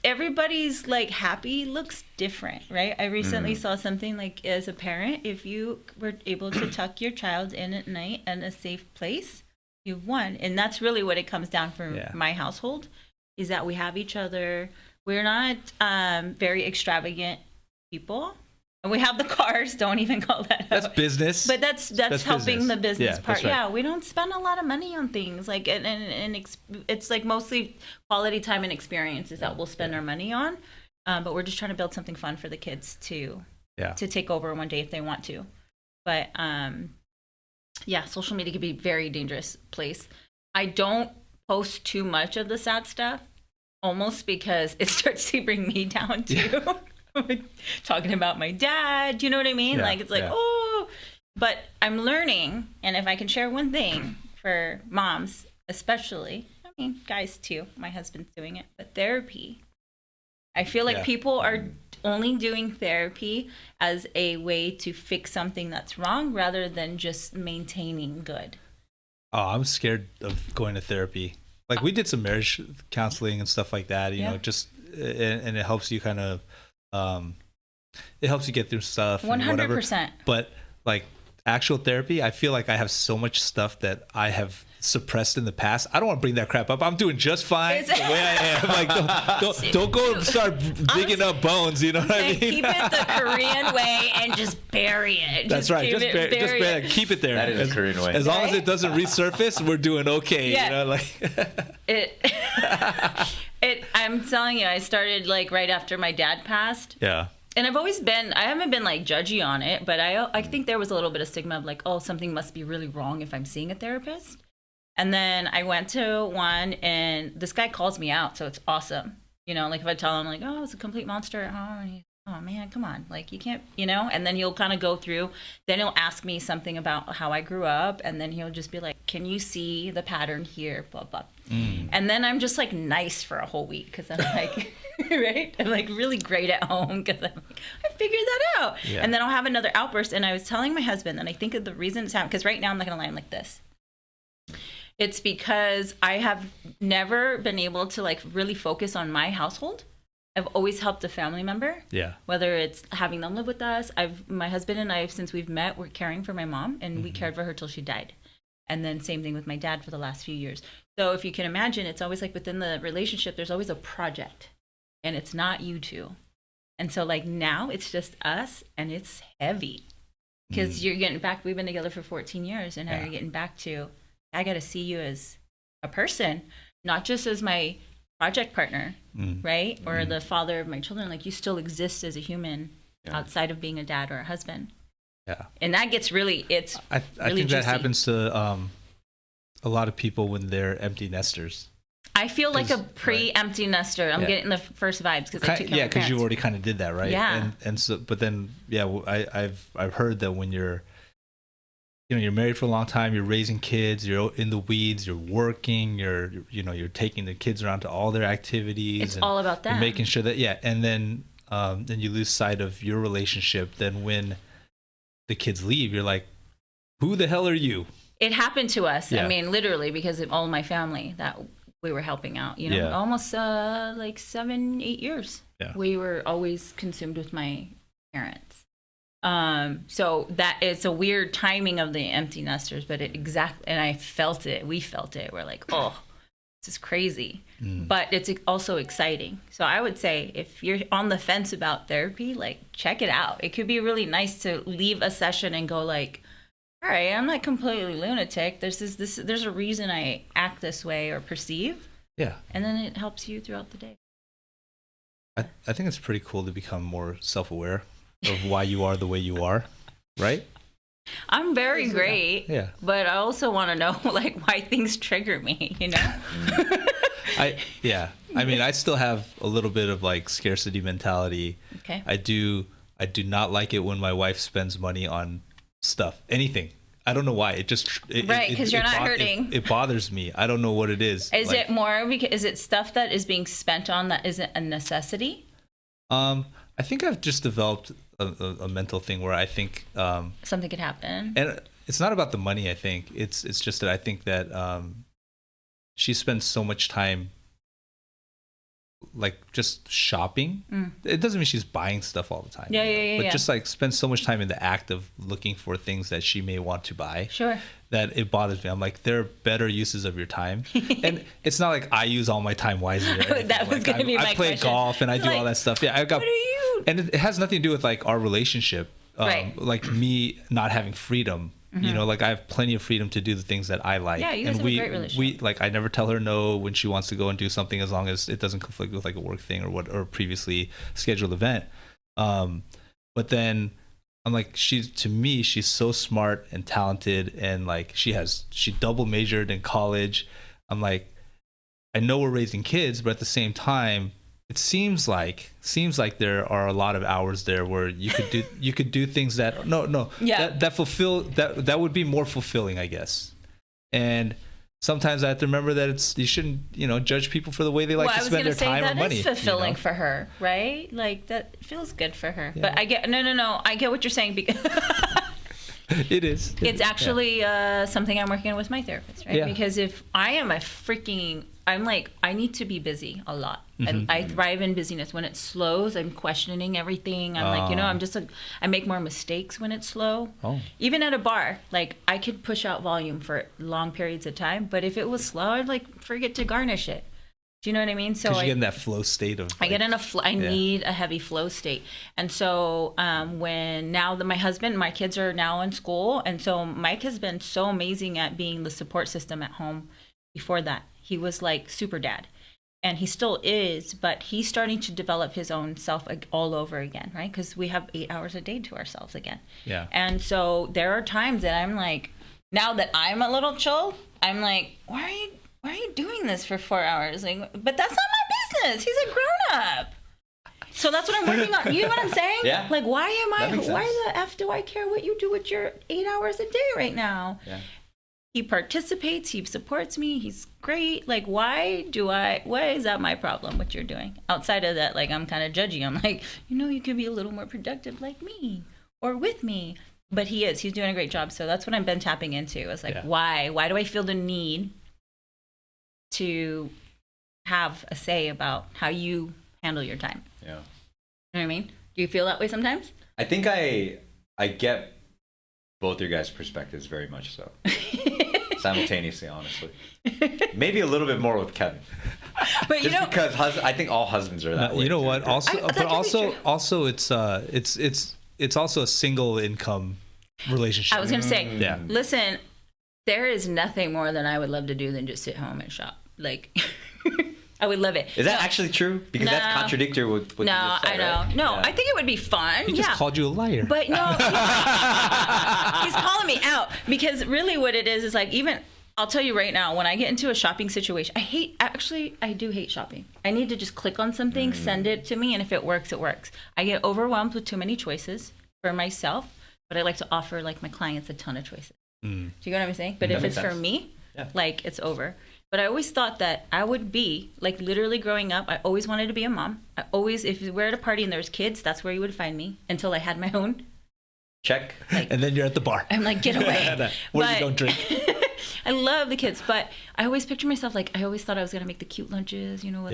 everybody's like happy looks different, right? I recently saw something like, as a parent, if you were able to tuck your child in at night in a safe place, you've won. And that's really what it comes down for my household, is that we have each other. We're not very extravagant people. And we have the cars. Don't even call that That's out. business. But that's helping the business part. That's right. Yeah, we don't spend a lot of money on things. Like, and it's like mostly quality time and experiences that we'll spend our money on. But we're just trying to build something fun for the kids to take over one day if they want to. But social media can be a very dangerous place. I don't post too much of the sad stuff, almost because it starts to bring me down too. Yeah. Talking about my dad, you know what I mean? Like, it's like, but I'm learning. And if I can share one thing for moms, especially, I mean, guys too, my husband's doing it, but therapy. I feel like people are only doing therapy as a way to fix something that's wrong rather than just maintaining good. Oh, I'm scared of going to therapy. Like, we did some marriage counseling and stuff like that, you know, just, and it helps you kind of, it helps you get through stuff. 100%. But like actual therapy, I feel like I have so much stuff that I have suppressed in the past. I don't want to bring that crap up. I'm doing just fine the way I am. Like, don't go and start digging up bones. You know what I mean? Keep it the Korean way and just bury it. That's right. Just bury it. Keep it there. That is the Korean way. As long as it doesn't resurface, we're doing okay. Yeah. You know, like I'm telling you, I started like right after my dad passed. Yeah. And I haven't been like judgy on it, but I think there was a little bit of stigma of like, oh, something must be really wrong if I'm seeing a therapist. And then I went to one, and this guy calls me out, so it's awesome. You know, like if I tell him like, oh, it's a complete monster at home, and he's, oh man, come on, like you can't, you know. And then he'll kind of go through. Then he'll ask me something about how I grew up, and then he'll just be like, can you see the pattern here, blah blah. And then I'm just like nice for a whole week because I'm like, right? I'm like really great at home because I'm like, I figured that out. Yeah. And then I'll have another outburst. And I was telling my husband, and I think of the reason it's happening, because right now I'm not gonna lie, I'm like this. It's because I have never been able to like really focus on my household. I've always helped a family member. Yeah. Whether it's having them live with us. My husband and I, since we've met, we're caring for my mom, and we cared for her till she died. And then same thing with my dad for the last few years. So if you can imagine, it's always like within the relationship, there's always a project, and it's not you two. And so like now it's just us, and it's heavy because you're getting back. We've been together for 14 years, and now you're getting back to, I got to see you as a person, not just as my project partner, right? Or the father of my children. Like, you still exist as a human outside of being a dad or a husband. Yeah. And that gets really, I really think juicy. that happens to a lot of people when they're empty nesters. I feel like a pre-empty nester. I'm getting the first vibes because I took care of my parents. because you already kind of did that, right? Yeah. And so, but then, I've heard that when you're married for a long time, you're raising kids, you're in the weeds, you're working, you're taking the kids around to all their activities. It's all about that. Making sure that, and then you lose sight of your relationship. Then when the kids leave, you're like, who the hell are you? It happened to us. Yeah. I mean, literally, because of all my family that we were helping out, almost like 7-8 years. Yeah. We were always consumed with my parents. So that it's a weird timing of the empty nesters, but and I felt it. We felt it. We're like, oh, this is crazy. But it's also exciting. So I would say if you're on the fence about therapy, like, check it out. It could be really nice to leave a session and go like, all right, I'm not completely lunatic. There's a reason I act this way or perceive. Yeah. And then it helps you throughout the day. I think it's pretty cool to become more self-aware of why you are the way you are, right? I'm very great. Yeah. But I also want to know like why things trigger me, I mean, I still have a little bit of like scarcity mentality. Okay. I do not like it when my wife spends money on stuff, anything. I don't know why. It just right, because you're not hurting. It bothers me. I don't know what it is. Is it more because is it stuff that is being spent on that isn't a necessity? I think I've just developed a mental thing where I think something could happen, and it's not about the money. I think it's just that I think that she spends so much time like just shopping. It doesn't mean she's buying stuff all the time. But just like spends so much time in the act of looking for things that she may want to buy. Sure. That it bothers me. I'm like, there are better uses of your time. And it's not like I use all my time wisely. That was going to be my question. I play golf and I do all that stuff. Yeah, what are you? And it has nothing to do with like our relationship. Right. Like me not having freedom. Like I have plenty of freedom to do the things that I like. Yeah, you guys have a great relationship. We like, I never tell her no when she wants to go and do something, as long as it doesn't conflict with like a work thing or a previously scheduled event. But then I'm like, she's so smart and talented, and like she double majored in college. I'm like, I know we're raising kids, but at the same time, it seems like there are a lot of hours there where you could do things that that fulfill that would be more fulfilling, I guess. And sometimes I have to remember that you shouldn't judge people for the way they like to spend their time or money. That is fulfilling for her, right? Like that feels good for her. Yeah. But I get I get what you're saying because it is. It's actually something I'm working on with my therapist, right? Yeah. Because if I am I'm like, I need to be busy a lot. And I thrive in busyness. When it slows, I'm questioning everything. I'm like, I make more mistakes when it's slow. Oh. Even at a bar, like I could push out volume for long periods of time, but if it was slow, I'd like forget to garnish it. Do you know what I mean? So you get in that flow state of. I get in I need a heavy flow state, and so when now that my husband, my kids are now in school, and so Mike has been so amazing at being the support system at home. Before that, he was like super dad, and he still is, but he's starting to develop his own self all over again, right? Because we have 8 hours a day to ourselves again. Yeah. And so there are times that I'm like, now that I'm a little chill, I'm like, why are you doing this for 4 hours? Like, but that's not my business. He's a grown up. So that's what I'm working on. You know what I'm saying? Yeah. Like, why the F do I care what you do with your 8 hours a day right now? Yeah. He participates, he supports me, he's great. Like, why is that my problem, what you're doing? Outside of that, like, I'm kind of judgy. I'm like, you could be a little more productive like me or with me. But he's doing a great job. So that's what I've been tapping into. Is like, why do I feel the need to have a say about how you handle your time? Yeah. You know what I mean? Do you feel that way sometimes? I think I get both your guys' perspectives very much so. Simultaneously, honestly. Maybe a little bit more with Kevin. But Just because I think all husbands are that way. You know what? Also, that but could be also, it's also a single income relationship. I was gonna say, Yeah. listen, there is nothing more than I would love to do than just sit home and shop. Like, I would love it. Is that actually true? Because that's contradictory with what No, you just said, I know. right? No, Yeah. I think it would be fun. He just called you a liar. But no, he's calling me out because really what it is like, even I'll tell you right now, when I get into a shopping situation, I do hate shopping. I need to just click on something, send it to me, and if it works, it works. I get overwhelmed with too many choices for myself, but I like to offer like my clients a ton of choices. Do you get what I'm saying? But if it's for me, like it's over. But I always thought that I would be, like literally growing up, I always wanted to be a mom. I always, if we're at a party and there's kids, that's where you would find me until I had my own. Check. And then you're at the bar. I'm like, get away. Where you don't drink. I love the kids, but I always picture myself like, I always thought I was going to make the cute lunches, you know, with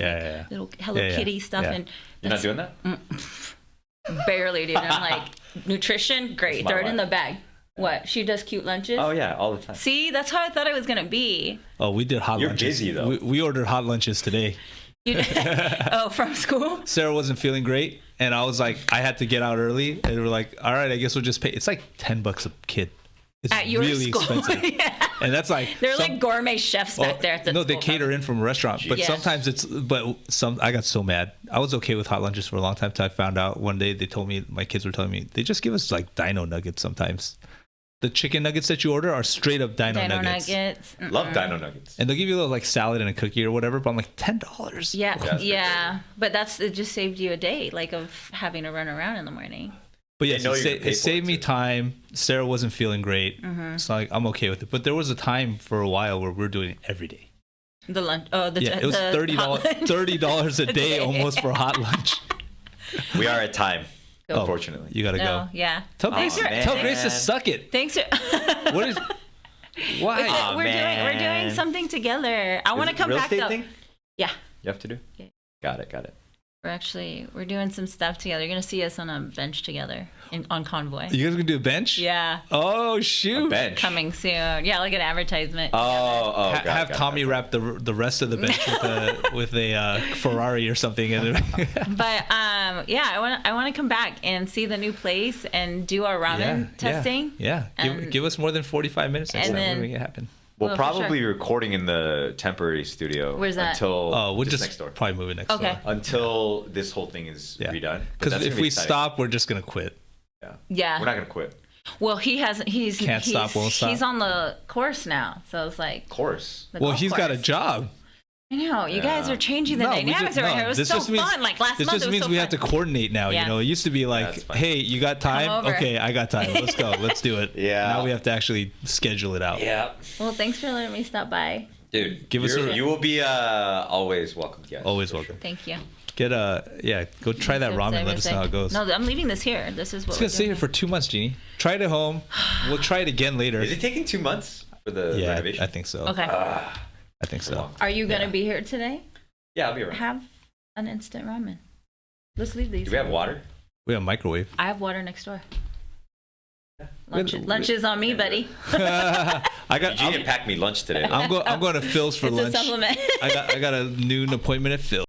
little Hello Kitty stuff. Yeah. And You're not doing that? Barely, dude. I'm like, nutrition, great. That's my Throw it in wife. the bag. What? She does cute lunches? Oh, yeah, all the time. See, that's how I thought I was going to be. Oh, we did hot You're lunches. busy, though. We ordered hot lunches today. Oh, from school? Sarah wasn't feeling great, and I was like, I had to get out early, and we're like, all right, I guess we'll just pay. It's like $10 a kid. It's At your really school. expensive. Yeah. And that's like They're like gourmet chefs back there at the no, school they cater in from a restaurant, but Yes. sometimes I got so mad. I was okay with hot lunches for a long time until I found out one day my kids were telling me they just give us like dino nuggets sometimes. The chicken nuggets that you order are straight up dino nuggets. Love dino nuggets. And they'll give you a little like salad and a cookie or whatever, but I'm like $10. Yeah. But it just saved you a day, like of having to run around in the morning. But yes, know you're gonna pay it for saved it, me too. time. Sarah wasn't feeling great, so like, I'm okay with it. But there was a time for a while where we're doing it every day. The lunch. Oh, Yeah, it was $30 a day almost for hot lunch. We are at time, Go. unfortunately. You gotta Oh, go. yeah. Tell Grace, man. tell Grace to suck it. Thanks for. What is? Why? Aw, we're man. doing something together. I want to Is it come real back estate though. thing? Yeah. You have to do? Yeah. Got it. We're doing some stuff together. You're gonna see us on a bench together on Convoy. You guys gonna do a bench? Yeah. Oh A shoot! bench. Coming soon. Yeah, like an advertisement. Oh, got it, Have got it, Tommy got it. wrap the rest of the bench with a Ferrari or something. But yeah, I want to come back and see the new place and do our ramen testing. Yeah. Give us more than 45 minutes next and time. then- We'll make it happen. We'll Well, for probably sure. be recording in the temporary studio. Where's that? Until Oh, we'll just next door. probably move it next Okay. door. Until this whole thing is redone. But Because that's if gonna be we exciting. stop, we're just gonna quit. Yeah. We're not gonna quit. Well, he's Can't stop, won't stop. He's on the course now, so it's like Of course. the Well, golf he's got a course. job. I know you guys Yeah. are changing the we dynamics just- around no, here. It was this so just means- fun. Like last This month, just it was means so we fun. have to coordinate now. Yeah. You know, it used to be like, That's fine. hey, you got time? over. Okay, I got time. Let's go. Let's do it. Yeah. Now we have to actually schedule it out. Yeah. Well, thanks for letting me stop by. Dude, Give us you will be always welcome, guys. Always welcome. Thank you. Go try that ramen. Let us know how it goes. No, I'm leaving this here. This is what It's we're gonna stay doing. here for 2 months, Jeannie. Try it at home. We'll try it again later. Is it taking 2 months for the Yeah, renovation? I think so. Okay. I think so. Are you gonna Yeah. be here today? Yeah, I'll be around. Have an instant ramen. Let's leave these. Do we have water? We have a microwave. I have water next door. Lunch- Lunch is on me, buddy. I got. Eugene packed me lunch today. I'm going to Phil's for It's lunch. a supplement. I got a noon appointment at Phil's.